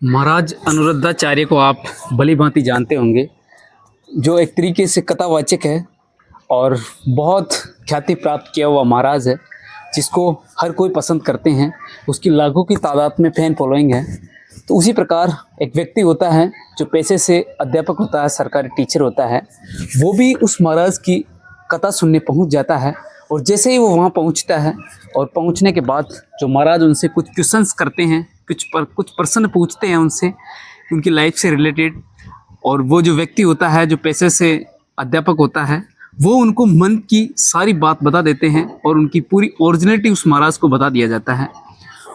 महाराज अनुरुद्धाचार्य को आप भली भांति जानते होंगे, जो एक तरीके से कथावाचक है और बहुत ख्याति प्राप्त किया हुआ महाराज है, जिसको हर कोई पसंद करते हैं। उसकी लाखों की तादाद में फैन फॉलोइंग है। तो उसी प्रकार एक व्यक्ति होता है जो पेशे से अध्यापक होता है, सरकारी टीचर होता है। वो भी उस महाराज की कथा सुनने पहुंच जाता है। और जैसे ही वो वहाँ पहुँचता है और पहुँचने के बाद जो महाराज उनसे कुछ क्वेश्चंस करते हैं, कुछ प्रश्न पूछते हैं उनसे उनकी लाइफ से रिलेटेड। और वो जो व्यक्ति होता है जो पेशे से अध्यापक होता है, वो उनको मन की सारी बात बता देते हैं और उनकी पूरी ओरिजिनलिटी उस महाराज को बता दिया जाता है।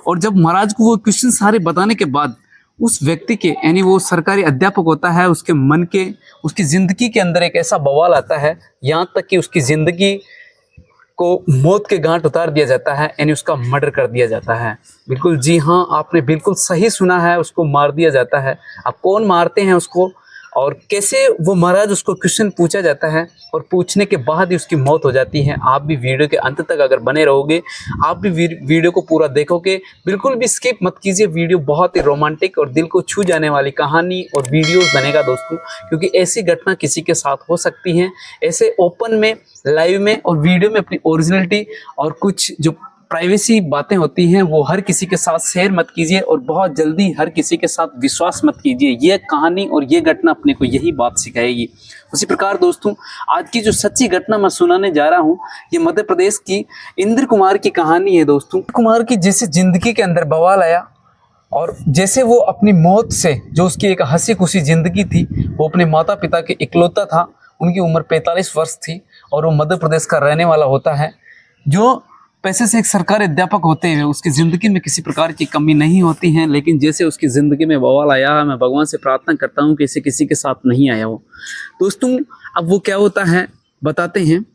और जब महाराज को वो क्वेश्चन सारे बताने के बाद उस व्यक्ति के, यानी वो सरकारी अध्यापक होता है, उसके मन के, उसकी ज़िंदगी के अंदर एक ऐसा बवाल आता है, यहाँ तक कि उसकी ज़िंदगी को मौत के घाट उतार दिया जाता है, यानी उसका मर्डर कर दिया जाता है। बिल्कुल जी हाँ, आपने बिल्कुल सही सुना है, उसको मार दिया जाता है। अब कौन मारते हैं उसको और कैसे वो महाराज, उसको क्वेश्चन पूछा जाता है और पूछने के बाद ही उसकी मौत हो जाती है। आप भी वीडियो के अंत तक अगर बने रहोगे, आप भी वीडियो को पूरा देखोगे, बिल्कुल भी स्किप मत कीजिए। वीडियो बहुत ही रोमांटिक और दिल को छू जाने वाली कहानी और वीडियोस बनेगा दोस्तों, क्योंकि ऐसी घटना किसी के साथ हो सकती है। ऐसे ओपन में, लाइव में और वीडियो में अपनी ओरिजिनलिटी और कुछ जो प्राइवेसी बातें होती हैं वो हर किसी के साथ शेयर मत कीजिए और बहुत जल्दी हर किसी के साथ विश्वास मत कीजिए। ये कहानी और ये घटना अपने को यही बात सिखाएगी। उसी प्रकार दोस्तों, आज की जो सच्ची घटना मैं सुनाने जा रहा हूँ, ये मध्य प्रदेश की इंद्र कुमार की कहानी है दोस्तों। कुमार की जैसे जिंदगी के अंदर बवाल आया और जैसे वो अपनी मौत से, जो उसकी एक हंसी खुशी जिंदगी थी, वो अपने माता पिता के इकलौता था। उनकी उम्र 45 वर्ष थी और वो मध्य प्रदेश का रहने वाला होता है। जो पैसे से एक सरकारी अध्यापक होते हुए उसकी ज़िंदगी में किसी प्रकार की कमी नहीं होती है, लेकिन जैसे उसकी ज़िंदगी में बवाल आया, मैं भगवान से प्रार्थना करता हूँ कि इसे किसी के साथ नहीं आया हो। दोस्तों, अब वो क्या होता है बताते हैं।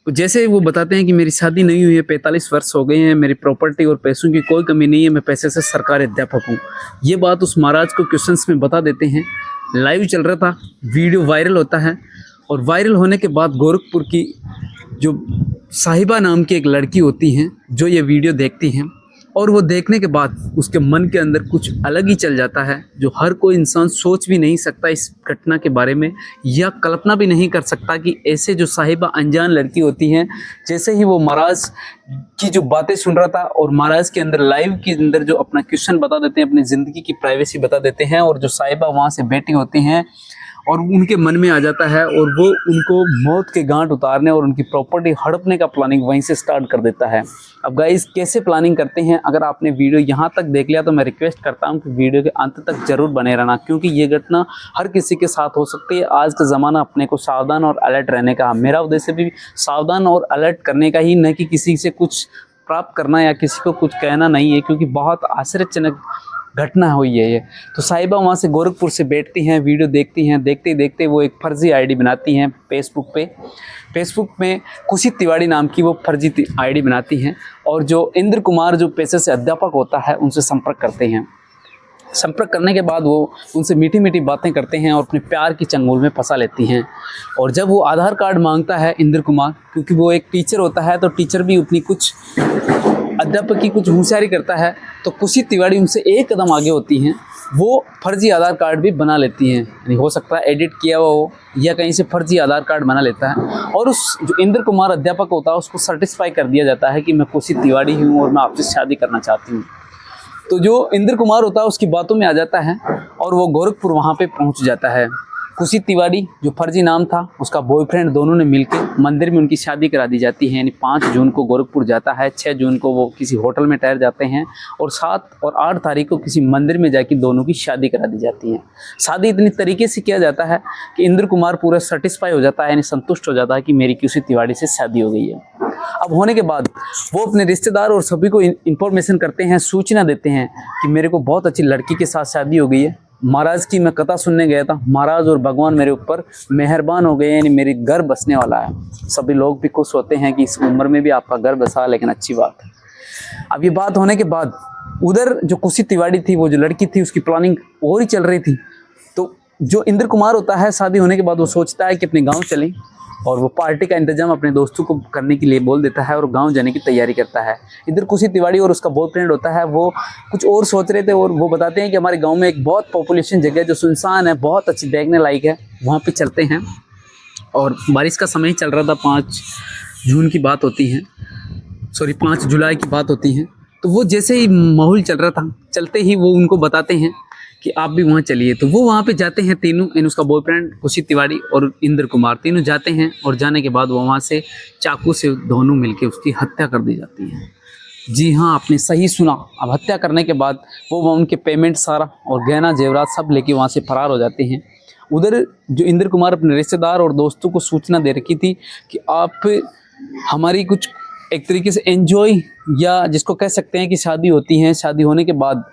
जैसे वो बताते हैं कि मेरी शादी नहीं हुई है, 45 वर्ष हो गए हैं, मेरी प्रॉपर्टी और पैसों की कोई कमी नहीं है, मैं पैसे से सरकारी अध्यापक हूँ। ये बात उस महाराज को क्वेश्चंस में बता देते हैं। लाइव चल रहा था, वीडियो वायरल होता है और वायरल होने के बाद गोरखपुर की जो साहिबा नाम की एक लड़की होती हैं, जो ये वीडियो देखती हैं और वो देखने के बाद उसके मन के अंदर कुछ अलग ही चल जाता है, जो हर कोई इंसान सोच भी नहीं सकता इस घटना के बारे में, या कल्पना भी नहीं कर सकता कि ऐसे जो साहिबा अनजान लड़की होती हैं। जैसे ही वो महाराज की जो बातें सुन रहा था और महाराज के अंदर लाइव के अंदर जो अपना क्वेश्चन बता देते हैं, अपनी ज़िंदगी की प्राइवेसी बता देते हैं, और जो साहिबा वहाँ से बैठी होती हैं और उनके मन में आ जाता है और वो उनको मौत के गांठ उतारने और उनकी प्रॉपर्टी हड़पने का प्लानिंग वहीं से स्टार्ट कर देता है। अब गाइस, कैसे प्लानिंग करते हैं, अगर आपने वीडियो यहाँ तक देख लिया तो मैं रिक्वेस्ट करता हूँ कि वीडियो के अंत तक जरूर बने रहना, क्योंकि ये घटना हर किसी के साथ हो सकती है। आज का ज़माना अपने को सावधान और अलर्ट रहने का, मेरा उद्देश्य भी सावधान और अलर्ट करने का ही, न कि किसी से कुछ प्राप्त करना या किसी को कुछ कहना नहीं है, क्योंकि बहुत आश्चर्यजनक घटना हुई है ये। तो साहिबा वहाँ से गोरखपुर से बैठती हैं, वीडियो देखती हैं, देखते ही देखते वो एक फर्जी आईडी बनाती हैं फेसबुक पे। फेसबुक में खुशी तिवारी नाम की वो फर्जी आईडी बनाती हैं और जो इंद्र कुमार जो पेशे से अध्यापक होता है उनसे संपर्क करते हैं। संपर्क करने के बाद वो उनसे मीठी मीठी बातें करते हैं और अपने प्यार की चंगुल में फंसा लेती हैं। और जब वो आधार कार्ड मांगता है इंद्र कुमार, क्योंकि वो एक टीचर होता है, तो टीचर भी अपनी कुछ अध्यापक की कुछ होशियारी करता है, तो खुशी तिवारी उनसे एक कदम आगे होती हैं। वो फर्जी आधार कार्ड भी बना लेती हैं, यानी हो सकता है एडिट किया हुआ हो या कहीं से फर्जी आधार कार्ड बना लेता है। और उस जो इंद्र कुमार अध्यापक होता है उसको सर्टिस्फाई कर दिया जाता है कि मैं खुशी तिवारी हूँ और मैं आपसे शादी करना चाहती हूँ। तो जो इंद्र कुमार होता है उसकी बातों में आ जाता है और वो गोरखपुर वहाँ पे पहुँच जाता है। खुशी तिवारी जो फर्जी नाम था, उसका बॉयफ्रेंड, दोनों ने मिलकर मंदिर में उनकी शादी करा दी जाती है। यानी 5 जून को गोरखपुर जाता है, 6 जून को वो किसी होटल में ठहर जाते हैं और 7 और 8 तारीख को किसी मंदिर में जाकर दोनों की शादी करा दी जाती है। शादी इतनी तरीके से किया जाता है कि इंद्र कुमार पूरा सेटिस्फाई हो जाता है, यानी संतुष्ट हो जाता है कि मेरी खुशी तिवारी से शादी हो गई है। अब होने के बाद वो अपने रिश्तेदार और सभी को इन्फॉर्मेशन करते हैं, सूचना देते हैं कि मेरे को बहुत अच्छी लड़की के साथ शादी हो गई है। महाराज की मैं कथा सुनने गया था, महाराज और भगवान मेरे ऊपर मेहरबान हो गए, यानी मेरी घर बसने वाला है। सभी लोग भी खुश होते हैं कि इस उम्र में भी आपका घर बसा, लेकिन अच्छी बात है। अब ये बात होने के बाद उधर जो खुशी तिवारी थी, वो जो लड़की थी, उसकी प्लानिंग और ही चल रही थी। तो जो इंद्र कुमार होता है, शादी होने के बाद वो सोचता है कि अपने गांव चलें, और वो पार्टी का इंतजाम अपने दोस्तों को करने के लिए बोल देता है और गांव जाने की तैयारी करता है। इधर खुशी तिवारी और उसका बॉयफ्रेंड होता है, वो कुछ और सोच रहे थे और वो बताते हैं कि हमारे गांव में एक बहुत पॉपुलेशन जगह है जो सुनसान है, बहुत अच्छी देखने लायक है, वहाँ पे चलते हैं। और बारिश का समय चल रहा था, 5 जून की बात होती है, सॉरी 5 जुलाई की बात होती है। तो वो जैसे ही माहौल चल रहा था, चलते ही वो उनको बताते हैं कि आप भी वहाँ चलिए। तो वो वहाँ पे जाते हैं तीनों, इन उसका बॉयफ्रेंड खुशी तिवारी और इंद्र कुमार, तीनों जाते हैं। और जाने के बाद वो वहाँ से चाकू से दोनों मिलके उसकी हत्या कर दी जाती है। जी हाँ, आपने सही सुना। अब हत्या करने के बाद वो उनके पेमेंट सारा और गहना जेवरात सब लेके वहाँ से फरार हो जाते हैं। उधर जो इंद्र कुमार अपने रिश्तेदार और दोस्तों को सूचना दे रखी थी कि आप हमारी कुछ एक तरीके से एंजॉय, या जिसको कह सकते हैं कि शादी होती है, शादी होने के बाद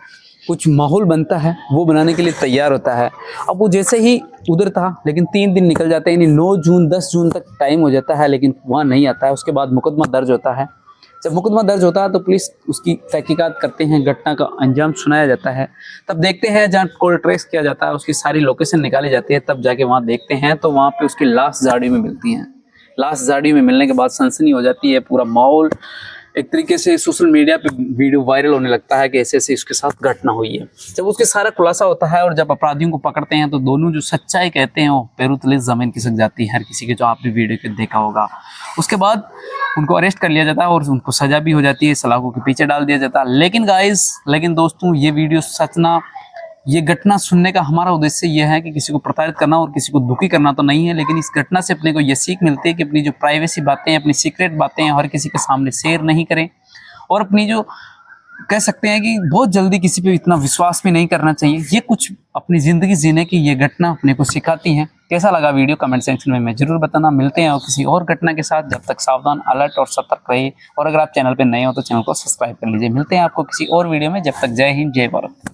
कुछ माहौल बनता है, वो बनाने के लिए तैयार होता है। अब वो जैसे ही उधर था, लेकिन 3 दिन निकल जाते हैं, यानी 9 जून 10 जून तक टाइम हो जाता है, लेकिन वहाँ नहीं आता है। उसके बाद मुकदमा दर्ज होता है। जब मुकदमा दर्ज होता है तो पुलिस उसकी तहकीकात करते हैं, घटना का अंजाम सुनाया जाता है। तब देखते हैं जहाँ कोल्ड ट्रेस किया जाता है, उसकी सारी लोकेशन निकाली जाती है, तब जाके वहाँ देखते हैं तो वहाँ पे उसकी लाश झाड़ी में मिलती है। लाश झाड़ी में मिलने के बाद सनसनी हो जाती है, पूरा माहौल एक तरीके से सोशल मीडिया पे वीडियो वायरल होने लगता है कि ऐसे ऐसे उसके साथ घटना हुई है। जब उसके सारा खुलासा होता है और जब अपराधियों को पकड़ते हैं तो दोनों जो सच्चाई कहते हैं वो पैरों तले जमीन खिसक जाती है हर किसी के, जो आपने वीडियो के देखा होगा। उसके बाद उनको अरेस्ट कर लिया जाता है और उनको सजा भी हो जाती है, सलाखों के पीछे डाल दिया जाता है। लेकिन दोस्तों, ये वीडियो सच ना, ये घटना सुनने का हमारा उद्देश्य ये है कि किसी को प्रताड़ित करना और किसी को दुखी करना तो नहीं है, लेकिन इस घटना से अपने को ये सीख मिलती है कि अपनी जो प्राइवेसी बातें हैं, अपनी सीक्रेट बातें हैं, हर किसी के सामने शेयर नहीं करें। और अपनी जो कह सकते हैं कि बहुत जल्दी किसी पे इतना विश्वास भी नहीं करना चाहिए। ये कुछ अपनी ज़िंदगी जीने की ये घटना अपने को सिखाती है। कैसा लगा वीडियो कमेंट सेक्शन में जरूर बताना। मिलते हैं और किसी और घटना के साथ, जब तक सावधान, अलर्ट और सतर्क रहिए। और अगर आप चैनल पर नए हो तो चैनल को सब्सक्राइब कर लीजिए। मिलते हैं आपको किसी और वीडियो में, जब तक जय हिंद, जय भारत।